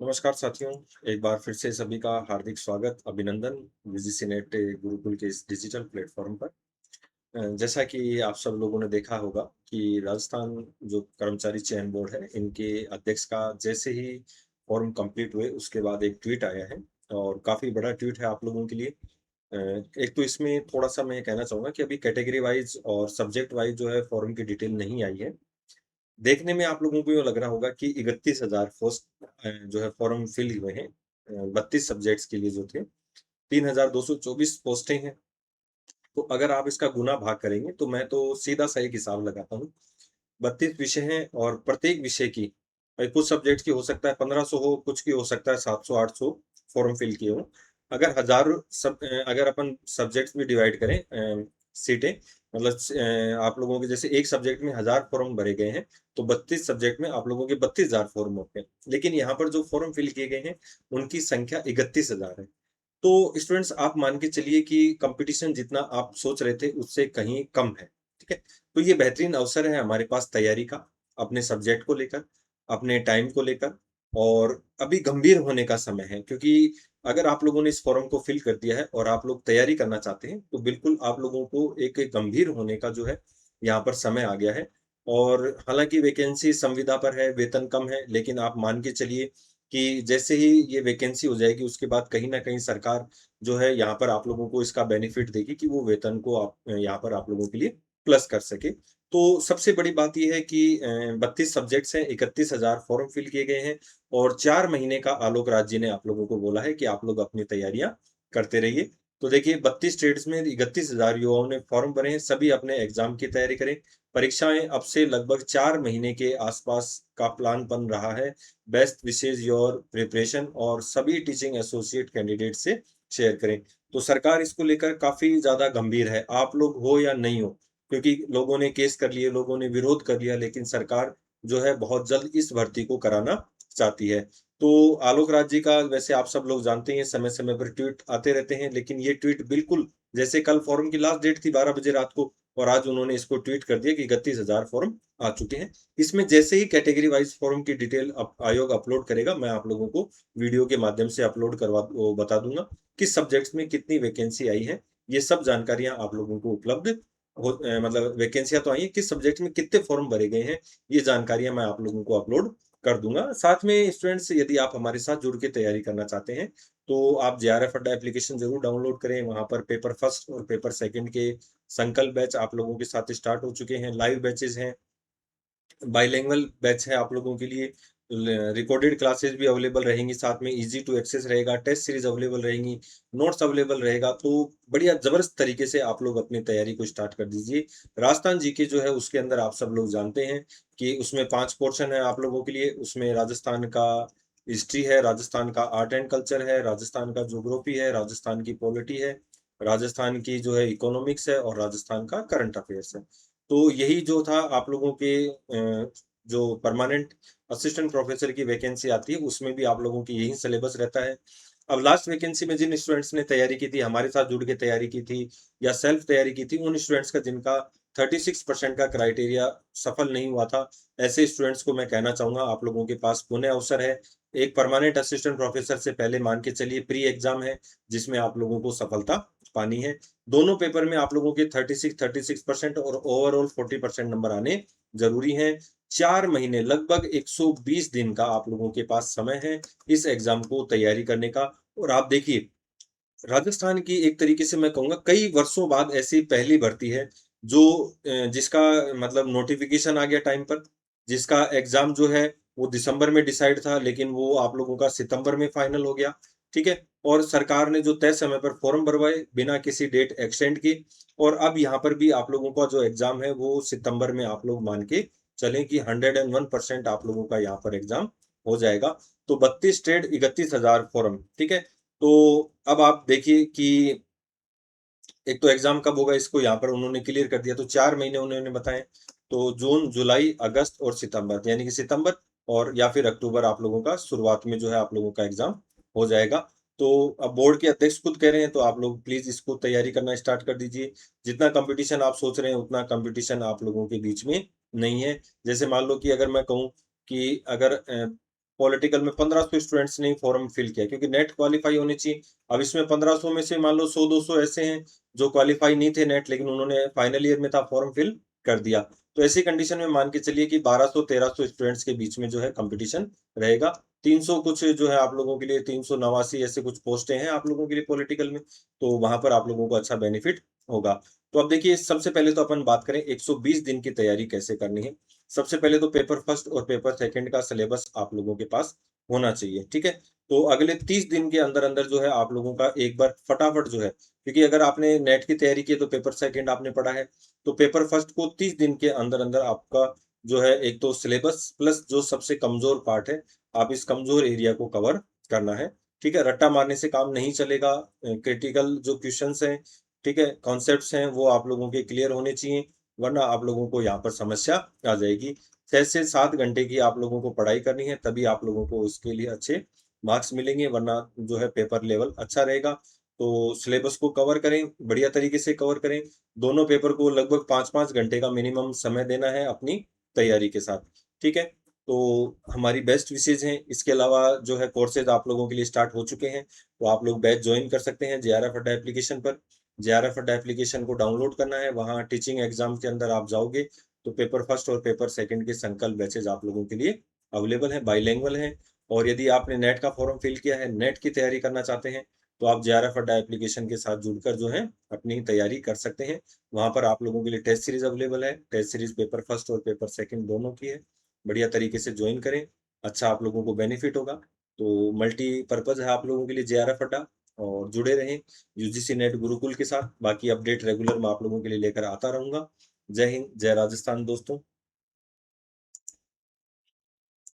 नमस्कार साथियों, एक बार फिर से सभी का हार्दिक स्वागत, अभिनंदन यूजीसी नेट गुरुकुल के इस डिजिटल प्लेटफ़ॉर्म पर। जैसा कि आप सब लोगों ने देखा होगा कि राजस्थान जो कर्मचारी चयन बोर्ड है, इनके अध्यक्ष का जैसे ही फ़ॉर्म कंप्लीट हुए, उसके बाद एक ट्वीट आया है और काफ़ी बड़ा ट्वीट है आप लोगों के लिए। अ, एक तो इसमें थोड़ा-सा मैं ये कहना चाहूँगा कि अभी कैटेगरी वाइज़ और सब्जेक्ट वाइज़ जो है फ़ॉर्म की डिटेल नहीं आई है। देखने में आप लोगों को यूँ लग रहा होगा कि 31,000 पोस्ट जो है फॉर्म फिल हुए हैं 32 सब्जेक्ट्स के लिए जो थे, 3,224 पोस्टें हैं। तो अगर आप इसका गुना भाग करेंगे तो मैं तो सीधा-सा एक हिसाब लगाता हूँ। 32 विषय हैं और प्रत्येक विषय की कुछ सब्जेक्ट्स की हो सकता है 1500 हो, कुछ की हो सकता है 700-800 फॉर्म फिल किए हों। अगर अगर अपन सब्जेक्ट्स में डिवाइड करें सीटें मतलब आप लोगों के जैसे एक सब्जेक्ट में 1000 फॉर्म भरे गए हैं, तो 32 सब्जेक्ट में आप लोगों के 32,000 फॉर्म होते हैं। लेकिन यहाँ पर जो फॉर्म फिल किए गए हैं, उनकी संख्या 31,000 है। तो स्टूडेंट्स आप मान के चलिए कि कंपटीशन जितना आप सोच रहे थे उससे कहीं कम है, ठीक है? तो ये बेहतरीन अवसर है हमारे पास तैयारी का, अपने सब्जेक्ट को लेकर, अपने टाइम को लेकर और अभी गंभीर होने का समय है क्योंकि अगर आप लोगों ने इस फॉर्म को फिल कर दिया है और आप लोग तैयारी करना चाहते हैं, तो बिल्कुल आप लोगों को एक गंभीर होने का जो है, यहाँ पर समय आ गया है और हालाँकि वैकेंसी संविदा पर है, वेतन कम है, लेकिन आप मान के चलिए कि जैसे ही ये वैकेंसी हो जाएगी उसके बाद कहीं न कहीं सरकार जो है यहाँ पर आप लोगों को इसका बेनिफिट देगी कि वो वेतन को आप यहाँ पर आप लोगों के लिए प्लस कर सके। तो सबसे बड़ी बात ये है कि 32 सब्जेक्ट्स हैं, 31,000 फॉर्म फिल किए गए हैं और 4 महीने का आलोक राज जी ने आप लोगों को बोला है कि आप लोग अपनी तैयारियाँ करते रहिए। तो देखिए 32 स्टेट्स में 31,000 युवाओं ने फॉर्म भरे हैं, सभी अपने एग्ज़ाम की तैयारी करें। परीक्षाएँ अब से लगभग 4 महीने के आसपास का प्लान बन रहा है। बेस्ट विशेज़ योर प्रिपरेशन और सभी टीचिंग एसोसिएट कैंडिडेट से शेयर करें। तो सरकार इसको लेकर काफ़ी ज़्यादा गंभीर है। आप लोग हो या नहीं हो, क्योंकि लोगों ने केस कर लिए, लोगों ने विरोध कर लिया, लेकिन सरकार जो है बहुत जल्द इस भर्ती को कराना चाहती है। तो आलोक राज जी का वैसे आप सब लोग जानते ही हैं, समय-समय पर ट्वीट आते रहते हैं, लेकिन ये ट्वीट बिल्कुल जैसे कल फॉर्म की लास्ट डेट थी 12 बजे रात को और आज उन्होंने इसको ट्वीट कर दिया कि 31,000 फॉर्म आ चुके हैं। इसमें जैसे ही कैटेगरी वाइज़ फॉर्म की डिटेल आयोग अपलोड करेगा, मैं आप लोगों को वीडियो के माध्यम से अपलोड करवा वो बता दूँगा, किस सब्जेक्ट्स में कितनी वैकेंसी आई है। ये सब जानकारियाँ आप लोगों को उपलब्ध मतलब वैकेंसियाँ तो आई हैं, किस सब्जेक्ट में कितने फॉर्म भरे गए हैं, ये जानकारियाँ मैं आप लोगों को अपलोड कर दूँगा। साथ में स्टूडेंट्स यदि आप हमारे साथ जुड़ के तैयारी करना चाहते हैं, तो आप जेआरएफ अड्डा एप्लीकेशन ज़रूर डाउनलोड करें। वहाँ पर पेपर फर्स्ट और पेपर सेकंड के संकल्प बैच आप लोगों के साथ स्टार्ट हो चुके हैं, लाइव बैचेज़ हैं। बाइलिंगुअल बैच है आप लोगों के लिए। रिकॉर्डेड क्लासेस भी अवेलेबल रहेंगी, साथ में ईज़ी टू एक्सेस रहेगा, टेस्ट सीरीज़ अवेलेबल रहेंगी, नोट्स अवेलेबल रहेगा, तो बढ़िया ज़बरदस्त तरीके से आप लोग अपनी तैयारी को स्टार्ट कर दीजिए। राजस्थान जीके जो है उसके अंदर आप सब लोग जानते हैं कि उसमें 5 पोर्शन है आप लोगों के लिए, उसमें राजस्थान का हिस्ट्री है, राजस्थान का आर्ट एंड कल्चर है, राजस्थान का ज्योग्राफी है, राजस्थान की पॉलिटी है, राजस्थान की जो है इकोनॉमिक्स है और राजस्थान का करंट अफेयर्स है। तो यही जो था आप लोगों के जो परमानेंट असिस्टेंट प्रोफेसर की वैकेंसी आती है, उसमें भी आप लोगों की यही सिलेबस रहता है। अब लास्ट वैकेंसी में जिन स्टूडेंट्स ने तैयारी की थी, हमारे साथ जुड़ के तैयारी की थी या सेल्फ तैयारी की थी, उन स्टूडेंट्स का जिनका 36% का क्राइटेरिया सफल नहीं हुआ था, ऐसे स्टूडेंट्स को मैं कहना चाहूँगा आप लोगों के पास पुनः अवसर है। एक परमानेंट असिस्टेंट प्रोफेसर से पहले मान के चलिए प्री एग्ज़ाम है, जिसमें आप लोगों को सफलता पानी है। दोनों पेपर में आप लोगों के 36% और ओवरऑल 40% नंबर आने ज़रूरी हैं। 4 महीने लगभग 120 दिन का आप लोगों के पास समय है इस एग्ज़ाम को तैयारी करने का और आप देखिए, राजस्थान की एक तरीके से मैं कहूँगा कई वर्षों बाद ऐसी पहली भर्ती है जो जिसका मतलब नोटिफ़िकेशन आ गया टाइम पर, जिसका एग्ज़ाम जो है वो दिसंबर में डिसाइड था लेकिन वो आप लोगों का सितंबर में फाइनल हो गया, ठीक है? और सरकार ने जो तय समय पर फॉर्म भरवाए बिना किसी डेट एक्सटेंड की और अब यहाँ पर भी आप लोगों का जो एग्ज़ाम है वो सितंबर में आप लोग मान के चलें कि 101% आप लोगों का यहाँ पर एग्ज़ाम हो जाएगा। तो 32 स्टेट 31,000 फॉर्म, ठीक है? तो अब आप देखिए कि एक तो एग्ज़ाम कब होगा इसको यहाँ पर उन्होंने क्लियर कर दिया, तो 4 महीने उन्होंने बताए। तो जून, जुलाई, अगस्त और सितंबर यानी कि सितंबर और या फिर अक्टूबर आप लोगों का शुरुआत में जो है आप लोगों का एग्ज़ाम हो जाएगा। तो अब बोर्ड के अध्यक्ष खुद कह रहे हैं तो आप लोग प्लीज़ इसको तैयारी करना स्टार्ट कर दीजिए। जितना कॉम्पिटिशन आप सोच रहे हैं उतना कॉम्पिटिशन आप लोगों के बीच में नहीं है। जैसे मान लो कि अगर मैं कहूँ कि अगर पॉलिटिकल में 1500 स्टूडेंट्स ने फॉर्म फिल किया, क्योंकि नेट क्वालिफाई होनी चाहिए। अब इसमें 1500 में से मान लो 100-200 ऐसे हैं जो क्वालिफाई नहीं थे नेट, लेकिन उन्होंने फाइनल ईयर में था फॉर्म फिल कर दिया। तो ऐसी कंडीशन में मान के चलिए कि 1200-1300 स्टूडेंट्स के बीच में जो है कंपटीशन रहेगा। 300 कुछ जो है आप लोगों के लिए 389 ऐसे कुछ पोस्टें हैं आप लोगों के लिए पॉलिटिकल में, तो वहां पर आप लोगों को अच्छा बेनिफिट होगा। तो अब देखिए, सबसे पहले तो अपन बात करें 120 दिन की तैयारी कैसे करनी है। सबसे पहले तो पेपर फर्स्ट और पेपर सेकंड का सिलेबस आप लोगों के पास होना चाहिए, ठीक है। तो अगले 30 दिन के अंदर अंदर जो है आप लोगों का एक बार फटाफट जो है, क्योंकि अगर आपने नेट की तैयारी की तो पेपर सेकंड आपने पढ़ा है, तो पेपर फर्स्ट को 30 दिन के अंदर अंदर आपका जो है एक तो सिलेबस प्लस जो सबसे कमजोर पार्ट है, आप इस कमजोर एरिया को कवर करना है, ठीक है। रट्टा मारने से काम नहीं चलेगा। क्रिटिकल जो क्वेश्चंस हैं, ठीक है, कॉन्सेप्ट्स हैं, वो आप लोगों के क्लियर होने चाहिए, वरना आप लोगों को यहाँ पर समस्या आ जाएगी। 6 से 7 घंटे की आप लोगों को पढ़ाई करनी है, तभी आप लोगों को उसके लिए अच्छे मार्क्स मिलेंगे, वरना जो है पेपर लेवल अच्छा रहेगा। तो सिलेबस को कवर करें, बढ़िया तरीके से कवर करें। दोनों पेपर को लगभग 5-5 घंटे का मिनिमम समय देना है अपनी तैयारी के साथ, ठीक है। तो हमारी बेस्ट विशेज़ हैं। इसके अलावा जो है कोर्सेज़ आप लोगों के लिए स्टार्ट हो चुके हैं, तो आप लोग बैच जॉइन कर सकते हैं जेआरएफ अड्डा एप्लीकेशन पर। जेआरएफ अड्डा एप्लीकेशन को डाउनलोड करना है, वहाँ टीचिंग एग्जाम के अंदर आप जाओगे तो पेपर फर्स्ट और पेपर सेकंड के संकल्प बैचेज आप लोगों के लिए अवेलेबल हैं, बाइलिंगुअल हैं। और यदि आपने नेट का फॉर्म फिल किया है, नेट की तैयारी करना चाहते हैं, तो आप जेआरएफ अड्डा एप्लीकेशन के साथ जुड़कर जो है अपनी तैयारी कर सकते हैं। वहाँ पर आप लोगों के लिए टेस्ट सीरीज अवेलेबल है, टेस्ट सीरीज पेपर फर्स्ट और पेपर सेकंड दोनों की है। बढ़िया तरीके से ज्वाइन करें, अच्छा आप लोगों को बेनिफिट होगा। तो मल्टीपर्पज़ है आप लोगों के लिए जेआरएफ अड्डा, और जुड़े रहें यूजीसी नेट गुरुकुल के साथ। बाकी अपडेट रेगुलर मैं आप लोगों के लिए लेकर आता रहूँगा। जय हिंद, जय राजस्थान दोस्तों।